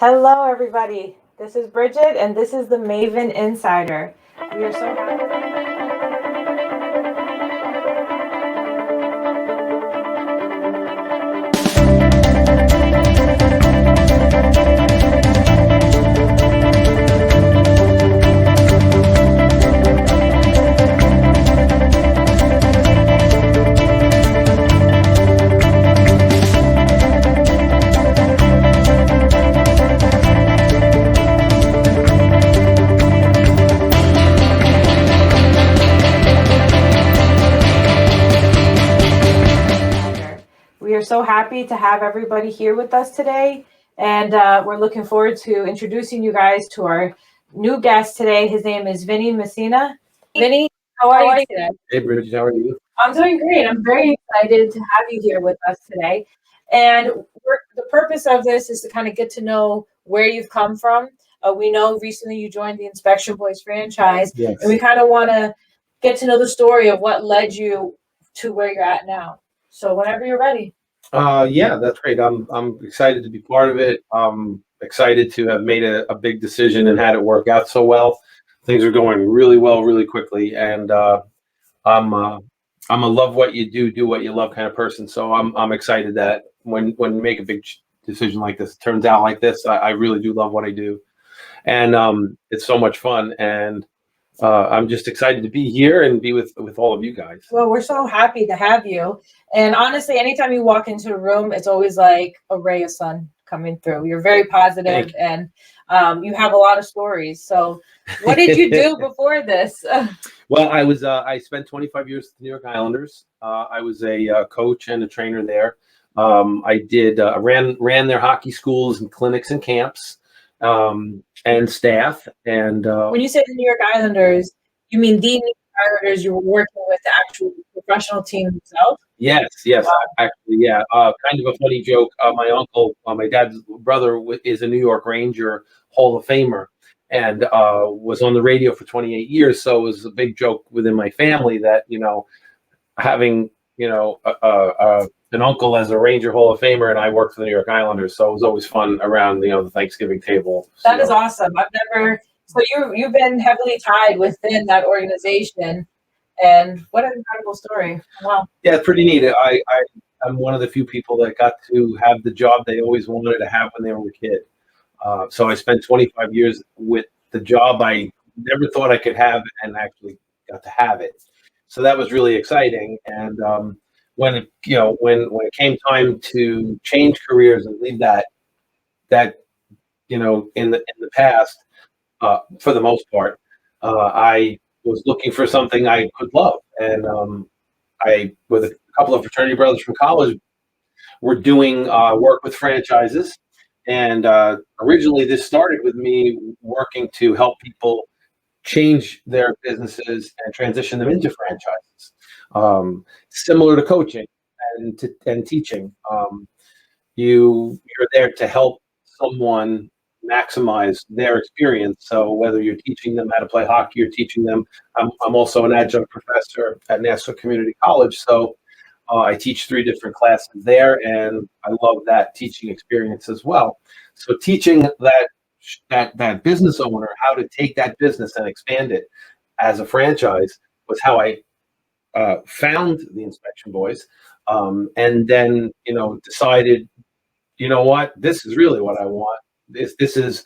Hello, everybody. This is Bridget, and this is the Maven Insider. We are so happy. We are so happy to have everybody here with us today, and we're looking forward to introducing you guys to our new guest today. His name is Vinny Messina. Vinny, how are you today? Hey, Bridget, how are you? I'm doing great. I'm very excited to have you here with us today. And the purpose of this is to kind of get to know where you've come from. We know recently you joined the Inspection Boys franchise, Yes. and we kind of want to get to know the story of what led you to where you're at now. So whenever you're ready. Yeah, that's great. I'm excited to be part of it. I'm excited to have made a big decision and had it work out so well. Things are going really well, really quickly, and I'm a love what you do what you love kind of person. So I'm excited that when you make a big decision like this, it turns out like this. I really do love what I do, and it's so much fun. And I'm just excited to be here and be with all of you guys. Well, we're so happy to have you. And honestly, anytime you walk into a room, it's always like a ray of sun coming through. You're very positive, and you have a lot of stories. So what did you do before this? Well, I spent 25 years at the New York Islanders. I was a coach and a trainer there. I did ran their hockey schools and clinics and camps, and staff. And When you say the New York Islanders, you mean the New York Islanders? You were working with the actual professional team themselves? Yes, actually, yeah. Kind of a funny joke. My uncle, my dad's brother, is a New York Ranger Hall of Famer, and was on the radio for 28 years. So it was a big joke within my family that having an uncle as a Ranger Hall of Famer, and I worked for the New York Islanders. So it was always fun around the Thanksgiving table. That is awesome. I've never. So you've been heavily tied within that organization. And what an incredible story. Wow. Yeah, it's pretty neat. I'm one of the few people that got to have the job they always wanted to have when they were a kid. So I spent 25 years with the job I never thought I could have, and actually got to have it. So that was really exciting. And when it came time to change careers and leave that in the past, for the most part, I was looking for something I could love, and I, with a couple of fraternity brothers from college, were doing work with franchises. And originally, this started with me working to help people change their businesses and transition them into franchises, similar to coaching and teaching. You're there to help someone maximize their experience. So whether you're teaching them how to play hockey or teaching them, I'm also an adjunct professor at Nassau Community College. So I teach 3 different classes there, and I love that teaching experience as well. So teaching that business owner how to take that business and expand it as a franchise was how I found the Inspection Boys, and then decided, what, this is really what I want. This is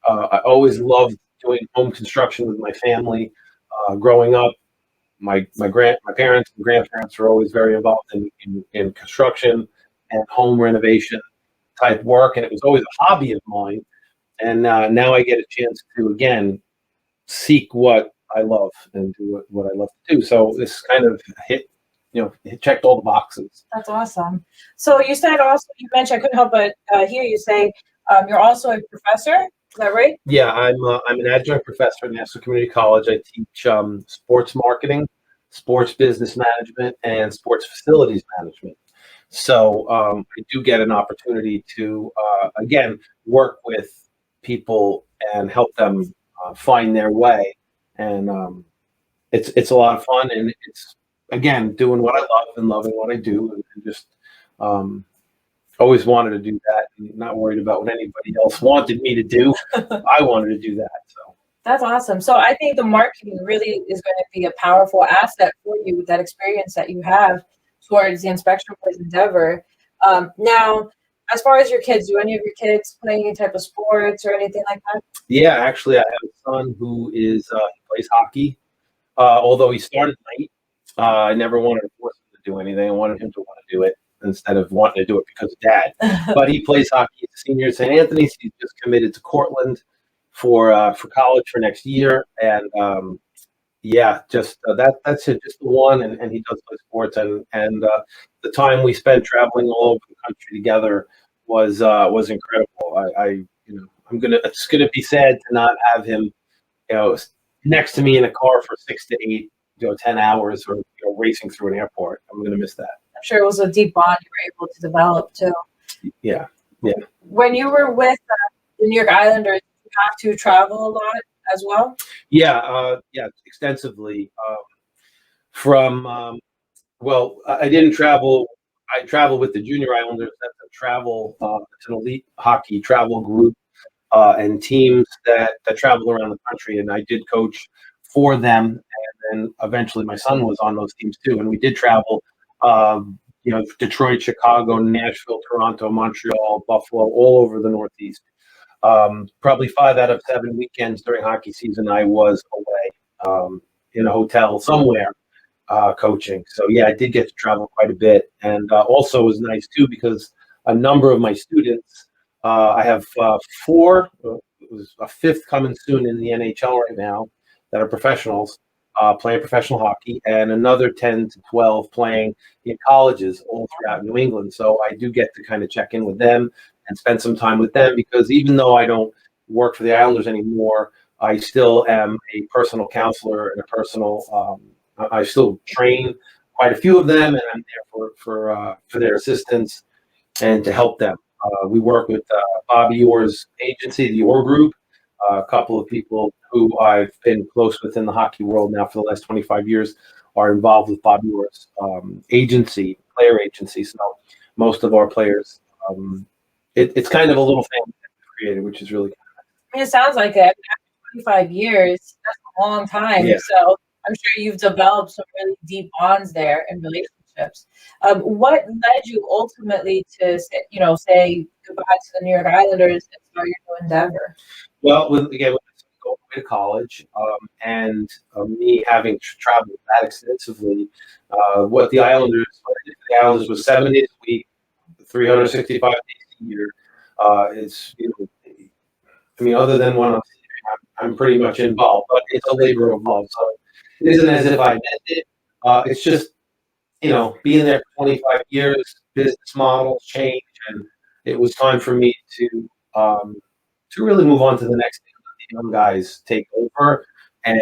I always loved doing home construction with my family. Growing up, my parents and grandparents were always very involved in construction and home renovation type work, and it was always a hobby of mine. And now I get a chance to again seek what I love and do what I love to do. So this kind of it checked all the boxes. That's awesome. So you said also, you mentioned, I couldn't help but hear you say you're also a professor. Is that right? Yeah, I'm an adjunct professor at Nassau Community College. I teach sports marketing, sports business management, and sports facilities management. So I do get an opportunity to again work with people and help them find their way, and it's a lot of fun, and it's again doing what I love and loving what I do, and just always wanted to do that and not worried about what anybody else wanted me to do. I wanted to do that. So That's awesome. So I think the marketing really is going to be a powerful asset for you with that experience that you have towards the inspection boys endeavor. Now, as far as your kids, do any of your kids play any type of sports or anything like that? yeah, actually, I have a son who he plays hockey. Although he started late, I never wanted to force him to do anything. I wanted him to want to do it instead of wanting to do it because of dad. But he plays hockey. He's a senior at St. Anthony's. He's just committed to Cortland for college for next year. And yeah, just that's it, just the one. And he does play sports. And the time we spent traveling all over the country together was incredible. It's gonna be sad to not have him, next to me in a car for 6 to 8, 10 hours, or racing through an airport. I'm gonna miss that. I'm sure it was a deep bond you were able to develop too. Yeah, yeah, When you were with the New York Islanders, did you have to travel a lot as well? yeah, extensively. From well, I didn't travel. I traveled with the Junior Islanders. That's a travel. It's an elite hockey travel group and teams that travel around the country. And I did coach for them, and then eventually my son was on those teams too. And we did travel, Detroit, Chicago, Nashville, Toronto, Montreal, Buffalo, all over the Northeast. Probably 5 out of 7 weekends during hockey season, I was away in a hotel somewhere coaching. So yeah, I did get to travel quite a bit, and also it was nice too because a number of my students, I have four, it was a fifth coming soon in the NHL right now, that are professionals playing professional hockey, and another 10 to 12 playing in colleges all throughout New England. So I do get to kind of check in with them and spend some time with them because even though I don't work for the Islanders anymore, I still am a personal counselor and a personal. I still train quite a few of them, and I'm there for their assistance and to help them. We work with Bobby Orr's agency, the Orr Group, a couple of people who I've been close with in the hockey world now for the last 25 years are involved with Bobby Orr's agency, player agency. So most of our players, it's kind of a little family that we created, which is really good. I mean, it sounds like it. After 25 years, that's a long time. Yeah. So I'm sure you've developed some really deep bonds there and relationships. What led you ultimately to say goodbye to the New York Islanders and start your new endeavor? Well, again, when I started going away to college, and me having traveled that extensively, what I did for the Islanders was 7 days a week, 365 days a year. It's I mean, other than when I'm pretty much involved, but it's a labor of love. So it isn't as if I meant it. It's just being there for 25 years, business models change, and it was time for me to really move on to the next thing. Let the young guys take over, and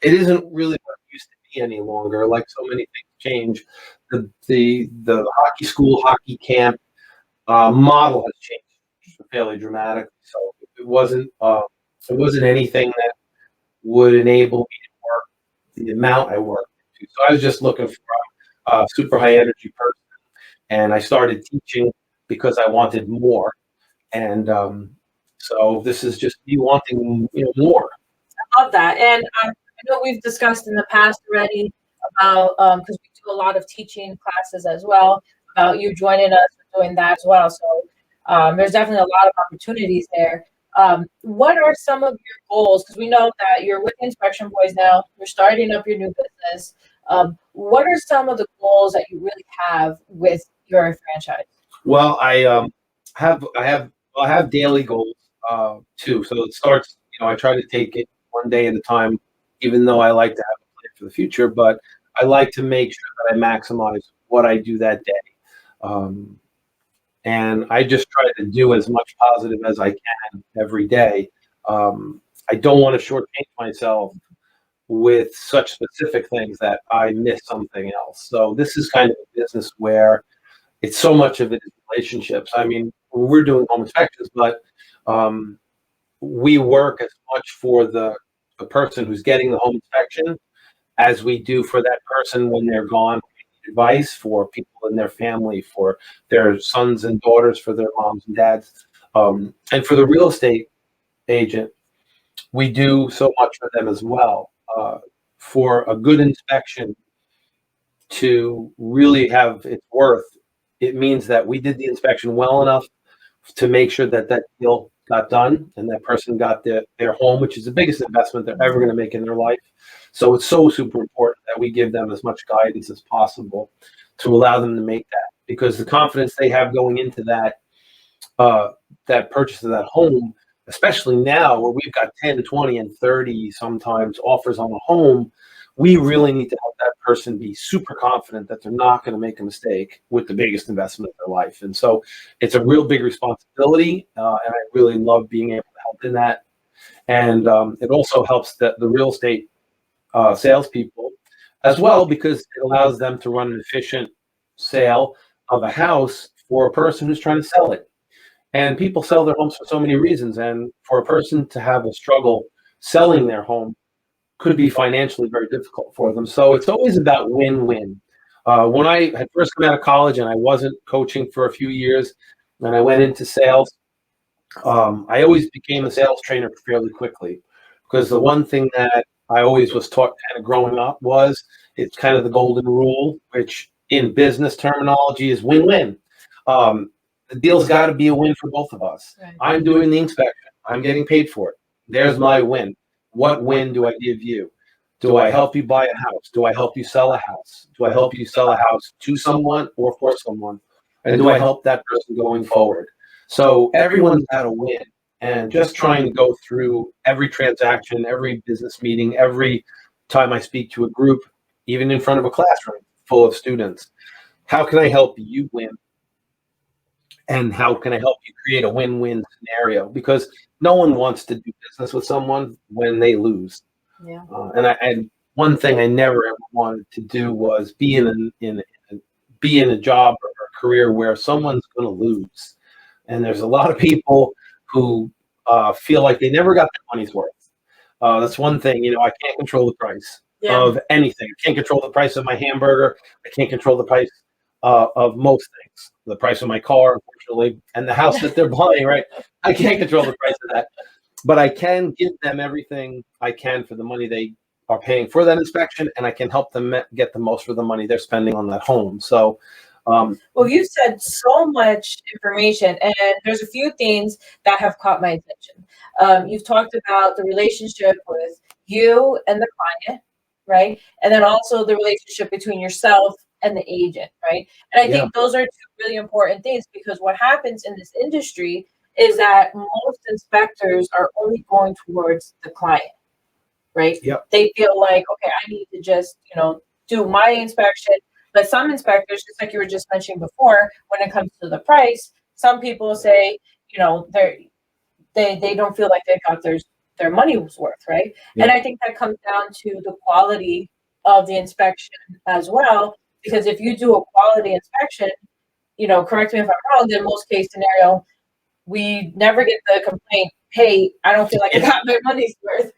it isn't really what it used to be any longer. Like so many things change. The hockey school, hockey camp model has changed fairly dramatically. So it wasn't anything that would enable me to work the amount I worked. So I was just looking for a super high energy person, and I started teaching because I wanted more. And so this is just me wanting more. Love that. And I know we've discussed in the past already about because we do a lot of teaching classes as well, about you joining us and doing that as well. So there's definitely a lot of opportunities there. What are some of your goals? Because we know that you're with Inspection Boys now, you're starting up your new business. What are some of the goals that you really have with your franchise? Well, I have daily goals too. So it starts. I try to take it one day at a time, even though I like to have a plan for the future. But I like to make sure that I maximize what I do that day. Um, and I just try to do as much positive as I can every day. I don't want to shortchange myself with such specific things that I miss something else. So this is kind of a business where it's so much of it is relationships. I mean, we're doing home inspections, but um, we work as much for the person who's getting the home inspection as we do for that person when they're gone advice for people in their family, for their sons and daughters, for their moms and dads. And for the real estate agent, we do so much for them as well. For a good inspection to really have its worth, it means that we did the inspection well enough to make sure that that deal got done and that person got their home, which is the biggest investment they're ever going to make in their life. So it's so super important that we give them as much guidance as possible to allow them to make that, because the confidence they have going into that purchase of that home, especially now where we've got 10, 20, and 30 sometimes offers on a home, we really need to help that person be super confident that they're not going to make a mistake with the biggest investment of their life. And so it's a real big responsibility, and I really love being able to help in that. And it also helps the real estate salespeople as well, because it allows them to run an efficient sale of a house for a person who's trying to sell it. And people sell their homes for so many reasons. And for a person to have a struggle selling their home could be financially very difficult for them. So it's always about win-win. When I had first come out of college and I wasn't coaching for a few years and I went into sales, I always became a sales trainer fairly quickly, because the one thing that I always was taught kind of growing up was it's kind of the golden rule, which in business terminology is win-win. The deal's got to be a win for both of us. Right. I'm doing the inspection. I'm getting paid for it. There's my win. What win do I give you? Do I help you buy a house? Do I help you sell a house? Do I help you sell a house to someone or for someone? And do I help that person going forward? So everyone's got a win. And just trying to go through every transaction, every business meeting, every time I speak to a group, even in front of a classroom full of students, how can I help you win? And how can I help you create a win-win scenario? Because no one wants to do business with someone when they lose. Yeah. And one thing I never ever wanted to do was be in a job or a career where someone's going to lose. And there's a lot of people who feel like they never got their money's worth. That's one thing. I can't control the price of anything. I can't control the price of my hamburger. I can't control the price of most things. The price of my car, unfortunately, and the house that they're buying, right? I can't control the price of that. But I can give them everything I can for the money they are paying for that inspection, and I can help them get the most for the money they're spending on that home. So, well, you said so much information, and there's a few things that have caught my attention. You've talked about the relationship with you and the client, right? And then also the relationship between yourself and the agent, right? And I think those are two really important things, because what happens in this industry is that most inspectors are only going towards the client, right? Yep. They feel like, okay, I need to just, do my inspection. But some inspectors, just like you were just mentioning before, when it comes to the price, some people say, they don't feel like they got their money's worth, right? Yep. And I think that comes down to the quality of the inspection as well. Because if you do a quality inspection, correct me if I'm wrong, in most case scenario, we never get the complaint, hey, I don't feel like I got my money's worth,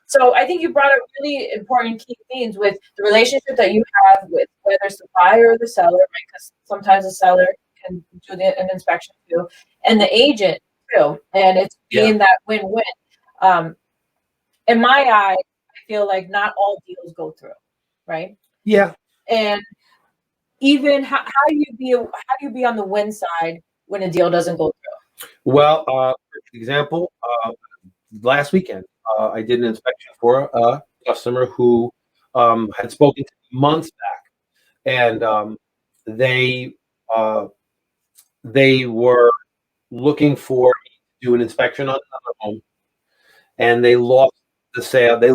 So I think you brought up really important key themes with the relationship that you have with whether it's the buyer or the seller, right? Because sometimes the seller can do an inspection too, and the agent too. And it's being that win-win. In my eye, I feel like not all deals go through, right? Yeah. And even how do you be on the win side when a deal doesn't go through? Well, for example, last weekend I did an inspection for a customer who had spoken to me months back, and they were looking for me to do an inspection on another home, and they lost the sale. They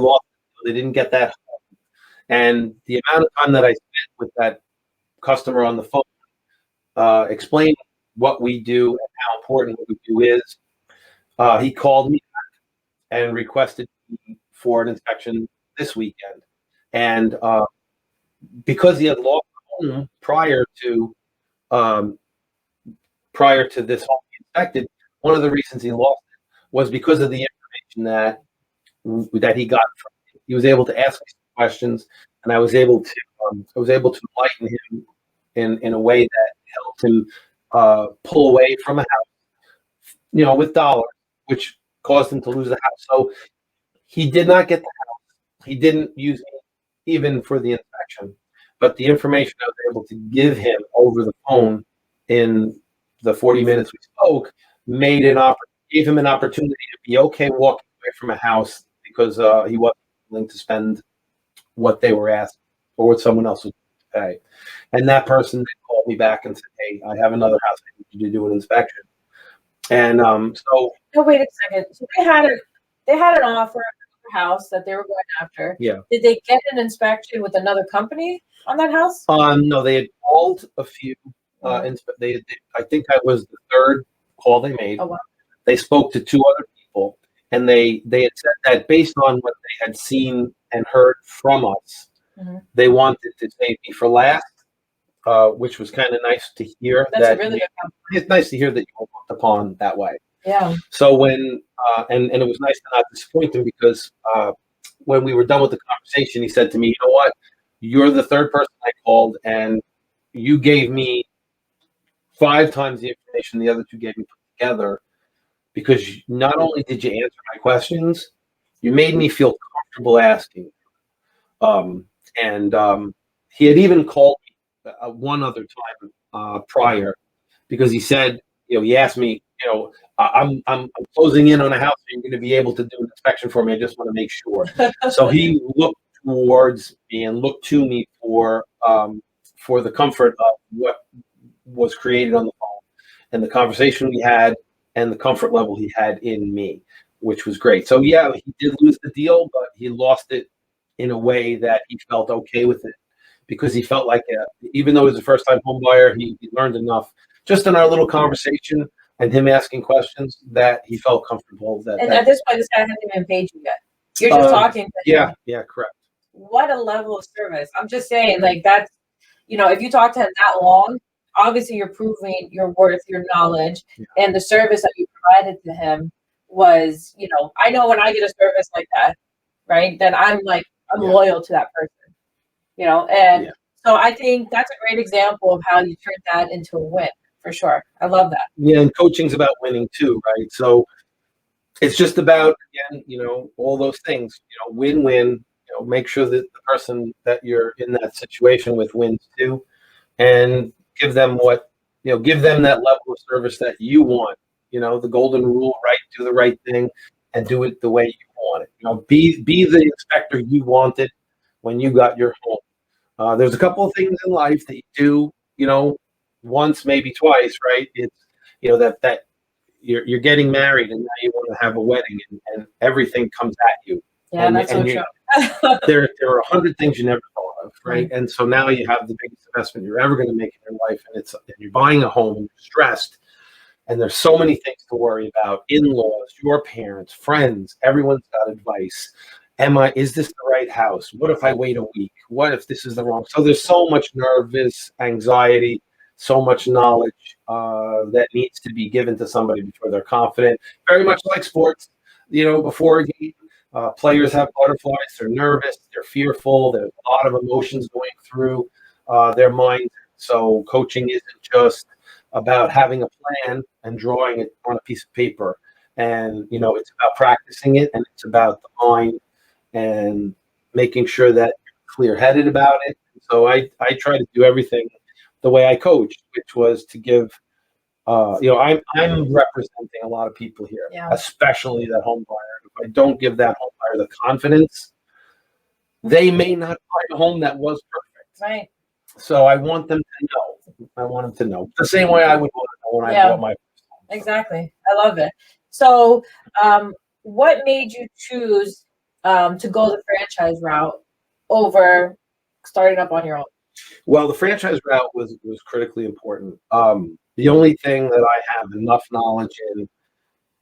didn't get that home, and the amount of time that I spent with that customer on the phone, explaining what we do and how important what we do is, he called me back and requested me for an inspection this weekend. And because he had lost the home prior to this home being inspected, one of the reasons he lost it was because of the information that he got from me. He was able to ask me questions, and I was able to enlighten him in a way that helped him pull away from a house, with dollars, which caused him to lose the house. So he did not get the house. He didn't use me even for the inspection, but the information I was able to give him over the phone in the 40 minutes we spoke gave him an opportunity to be okay walking away from a house because he wasn't willing to spend what they were asking or what someone else was going to pay. And that person then called me back and said, "Hey, I have another house. I need you to do an inspection." And so, No, wait a second. So they had an offer for a house that they were going after. yeah. Did they get an inspection with another company on that house? No, they had called a few. I think I was the third call they made. Oh, wow. They spoke to two other people, and they had said that based on what they had seen and heard from us, they wanted to save me for last, which was kind of nice to hear. That's a really good compliment. It's nice to hear that you were looked upon that way. Yeah. So when and it was nice to not disappoint him because when we were done with the conversation, he said to me, "You know what? You're the third person I called, and you gave me 5 times the information the other two gave me put together because not only did you answer my questions, you made me feel comfortable asking." And he had even called me one other time prior because he said, he asked me, I'm closing in on a house. Are you going to be able to do an inspection for me? I just want to make sure. So he looked towards me and looked to me for the comfort of what was created on the phone and the conversation we had and the comfort level he had in me, which was great. So yeah, he did lose the deal, but he lost it in a way that he felt okay with it because he felt like, even though he was a first-time home buyer, he learned enough just in our little conversation and him asking questions that he felt comfortable. And at this point, this guy hasn't even paid you yet. You're just talking to him. Yeah, correct. What a level of service. I'm just saying, like, that's, if you talk to him that long, obviously you're proving your worth, your knowledge, and the service that you provided to him was, I know when I get a service like that, right, then I'm loyal to that person, and so I think that's a great example of how you turned that into a win, for sure. I love that. Yeah, and coaching's about winning too, right? So it's just about, again, all those things, win-win, make sure that the person that you're in that situation with wins too, and give them that level of service that you want, the golden rule, right? Do the right thing and do it the way you want it. Be the inspector you wanted when you got your home. There's a couple of things in life that you do, once, maybe twice, right? It's, that you're getting married and now you want to have a wedding and everything comes at you. Yeah, that's so true. There are 100 things you never thought of, right? And so now you have the biggest investment you're ever going to make in your life, and you're buying a home and you're stressed, and there's so many things to worry about: in-laws, your parents, friends, everyone's got advice. Is this the right house? What if I wait a week? What if this is the wrong? So there's so much nervous anxiety, so much knowledge that needs to be given to somebody before they're confident. Very much like sports, before a game. Players have butterflies. They're nervous. They're fearful. There's a lot of emotions going through their mind. So coaching isn't just about having a plan and drawing it on a piece of paper. And, it's about practicing it, and it's about the mind and making sure that you're clear-headed about it. So I try to do everything the way I coached, which was to give, I'm representing a lot of people here, especially that home buyer. If I don't give that home buyer the confidence, they may not buy a home that was perfect. Right. So I want them to know. I want them to know the same way I would want to know when I bought my first home. Exactly. I love it. So, what made you choose to go the franchise route over starting up on your own? Well, the franchise route was critically important. The only thing that I have enough knowledge in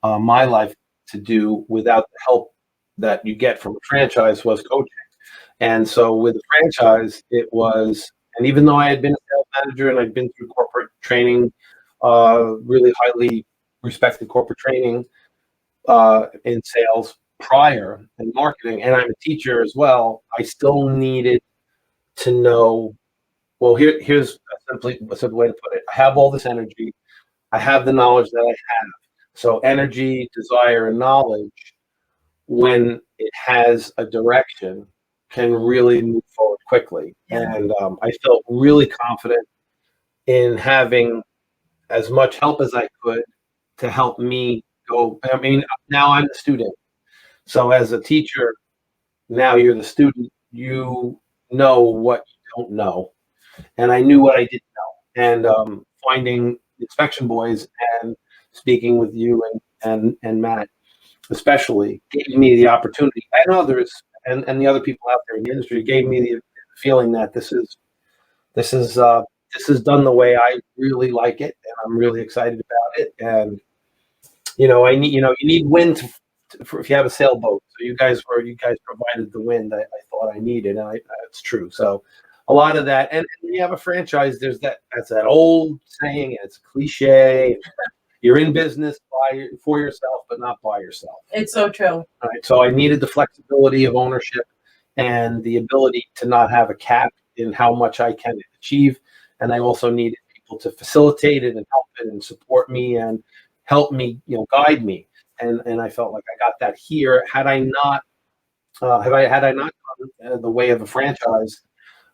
my life to do without the help that you get from a franchise was coaching. And so with the franchise, it was, and even though I had been a sales manager and I'd been through corporate training, really highly respected corporate training in sales, prior in marketing, and I'm a teacher as well, I still needed to know, well, here's a simple way to put it. I have all this energy. I have the knowledge that I have. So energy, desire, and knowledge, when it has a direction, can really move forward quickly. And I felt really confident in having as much help as I could to help me go. I mean, now I'm the student. So as a teacher, now you're the student. You know what you don't know. And I knew what I didn't know. And finding inspection boys and speaking with you and Matt especially gave me the opportunity, and others, and the other people out there in the industry, gave me the feeling that this is this is done the way I really like it, and I'm really excited about it. And I need you need wind for if you have a sailboat. So you guys provided the wind I thought I needed, and it's true. So a lot of that, and when you have a franchise, that's that old saying. It's a cliche. You're in business for yourself, but not by yourself. It's so true. All right. So I needed the flexibility of ownership and the ability to not have a cap in how much I can achieve. And I also needed people to facilitate it and help it and support me and help me, guide me. And I felt like I got that here. Had I not gone the way of a franchise,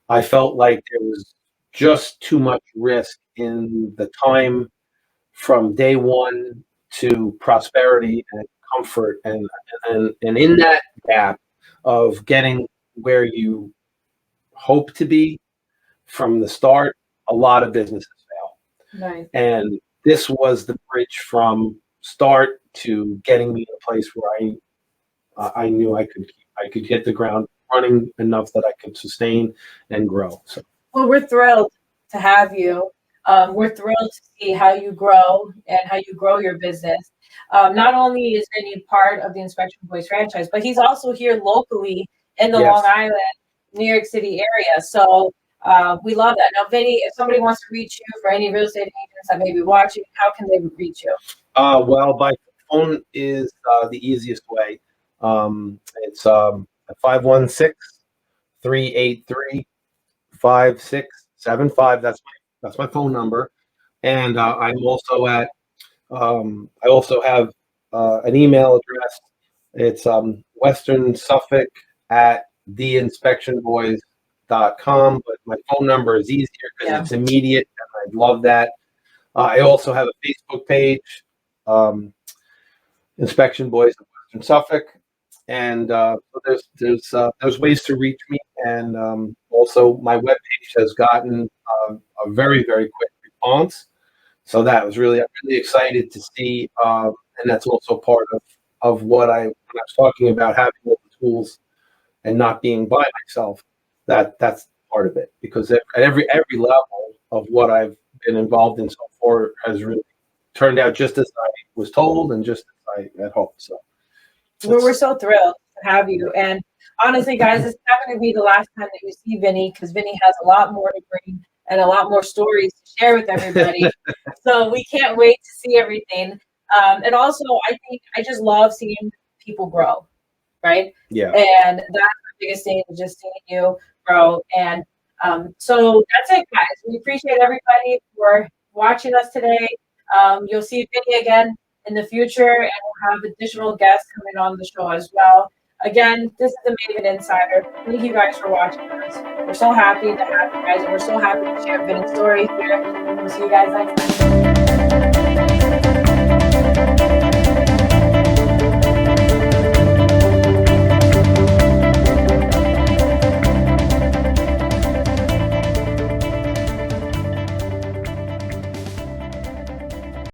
I felt like there was just too much risk in the time from day one to prosperity and comfort, and in that gap of getting where you hope to be from the start, a lot of businesses fail. Right. And this was the bridge from start to getting me to a place where I knew I could hit the ground running enough that I could sustain and grow. So, well, we're thrilled to have you. We're thrilled to see how you grow and how you grow your business. Not only is Vinny part of the Inspection Boys franchise, but he's also here locally in the Long Island, New York City area. So we love that. Now, Vinny, if somebody wants to reach you for any real estate agents that may be watching, how can they reach you? Well, by phone is the easiest way. It's 516-383-5675. That's my phone number, and I'm also at. I also have an email address. It's Western Suffolk at theinspectionboys.com. But my phone number is easier because it's immediate, and I love that. I also have a Facebook page, Inspection Boys of Western Suffolk, and so there's ways to reach me, and also my webpage has gotten a very, very quick response. So I'm really excited to see, and that's also part of when I was talking about having all the tools and not being by myself. That's part of it, because at every level of what I've been involved in so far has really turned out just as I was told and just as I had hoped. So we're so thrilled to have you. And honestly, guys, it's not going to be the last time that you see Vinny, because Vinny has a lot more to bring and a lot more stories to share with everybody. So we can't wait to see everything. And also, I think I just love seeing people grow, right? Yeah. And that's the biggest thing, is just seeing you grow. And so that's it, guys. We appreciate everybody for watching us today. You'll see Vinny again in the future, and we'll have additional guests coming on the show as well. Again, this is the Maven Insider. Thank you guys for watching us. We're so happy to have you guys, and we're so happy to share Vinny's stories here. We'll see you guys next time.